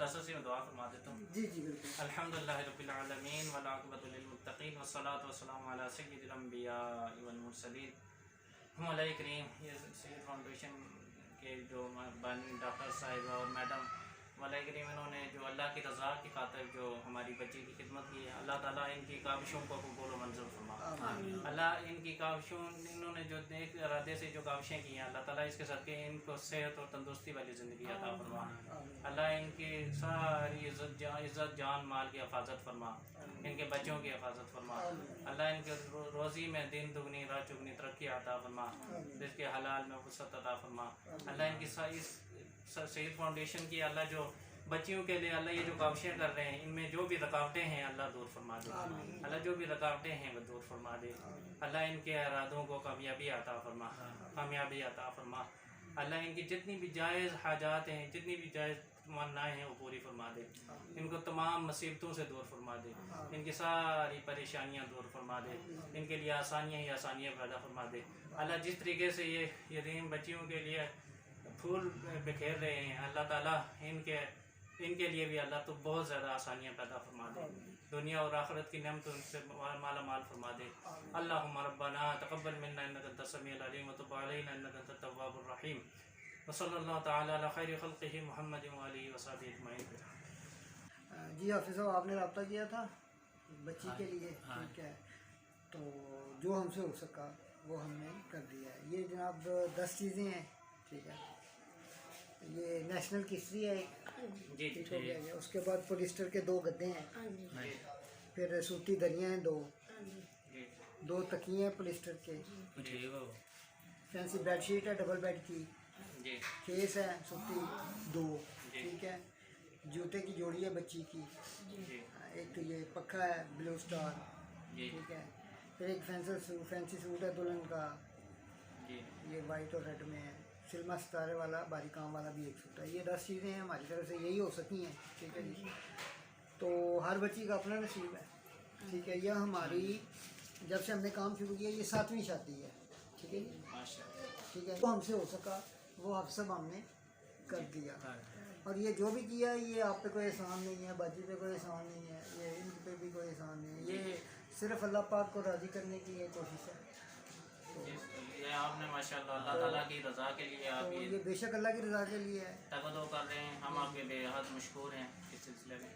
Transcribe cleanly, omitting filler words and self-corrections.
मुख्तसर सी दुआ फरमा देता हूँ। जी जी बिल्कुल। अल्हम्दुलिल्लाहि रब्बिल आलमीन वल आक़िबतु लिल मुत्तक़ीन वस्सलातु वस्सलामु अला सय्यिदिल अंबिया वल मुरसलीन मौलाए करीम। ये सैयद फाउंडेशन के जो बानी डॉक्टर साहिब और मैडम मौलाए करीम, इन्होंने जो अल्लाह की रज़ा की खातिर जो हमारी बच्ची की खिदमत की है, अल्लाह ताला इनकी काविशों को कबूल मंजूर फरमा। अल्लाह इनकी काविशों, इन्होंने जो नेक इरादे से जो काविशें की हैं, अल्लाह ताला इसके सदक़े इनको सेहत और तंदुरुस्ती वाली ज़िंदगी अता फरमा। अल्लाह इनकी सारी इज़्ज़त जान माल की हिफाजत फरमा, इनके बच्चों की हिफाजत फरमा। अल्लाह इनके रोज़ी में दिन दुगनी रात चुगनी तरक्की अता फरमा, इसके हलाल में वसअत अता फरमा। अल्लाह इनकी सैयद फाउंडेशन की अल्लाह जो बच्चियों के लिए अल्लाह ये जो काविशें कर रहे हैं, इनमें जो भी रुकावटें हैं अल्लाह दूर फरमा दे। अल्लाह जो भी रुकावटें हैं वह दूर फरमा दे। अल्लाह इनके इरादों को कामयाबी अता फरमा, कामयाबी अता फरमा। अल्लाह इनकी जितनी भी जायज़ हाजात हैं, जितनी भी जायज़ तमन्नाएँ हैं वो पूरी फरमा दे। इनको तमाम मुसीबतों से दूर फरमा दे, इनकी सारी परेशानियाँ दूर फरमा दे, इनके लिए आसानियाँ ही आसानियाँ पैदा फरमा दे। अल्लाह जिस तरीके से ये यतीम बच्चियों के लिए फूल बिखेर रहे हैं, अल्लाह ताला इनके लिए भी अल्लाह तो बहुत ज़्यादा आसानियाँ पैदा फरमा दे, दुनिया और आखिरत की नेमतों से माला माल फरमा दे। अल्लाहुम्मा रब्बना तक़ब्बल मिन्ना इन्नका अंतस समीउल अलीम व तुब अलैना इन्नका अंतत तव्वाबुर रहीम व सल्लल्लाहु तआला अला खैरि खल्क़िही मुहम्मदिन व आलिहि व सहबिहि अजमईन। जी हाफिज़ साहब, आपने रब्ता किया था बच्ची के लिए, ठीक है, तो जो हमसे हो सका वो हमने कर दिया है। ये जनाब 10 चीज़ें हैं, ठीक है। ये नेशनल किस्ती है जी, ठीक हो गया ये। उसके बाद पोलिस्टर के 2 गद्दे हैं, फिर सूती दरियाँ हैं 2 तकिए हैं पोलिस्टर के, फैंसी बेडशीट है डबल बेड की, केस है सूती 2, ठीक है। जूते की जोड़ी है बच्ची की, एक ये पक्का है ब्लू स्टार, ठीक है। फिर एक फैंसी सूट है दुल्हन का, ये वाइट और रेड में है। सिल्मा सितारे वाला बारी काम वाला भी एक सूट है। ये 10 चीज़ें हैं हमारी तरफ से, यही हो सकी हैं, ठीक है जी। तो हर बच्ची का अपना नसीब है, ठीक है। यह हमारी जब से हमने काम शुरू किया ये 7वीं शादी है, ठीक है जी, ठीक है। तो हमसे हो सका वो आप सब हमने कर दिया, और ये जो भी किया ये आप पे कोई एहसान नहीं है, बाजी पे कोई एहसान नहीं है, ये इन पे भी कोई एहसान नहीं है, ये सिर्फ अल्लाह पाक को राज़ी करने की ये कोशिश है। ये आपने माशाल्लाह अल्लाह ताला की रज़ा के लिए आप तो ये बेशक अल्लाह की रज़ा के लिए है, तवज्जो कर रहे हैं। हम आपके बेहद मशकूर हैं इस सिलसिले में।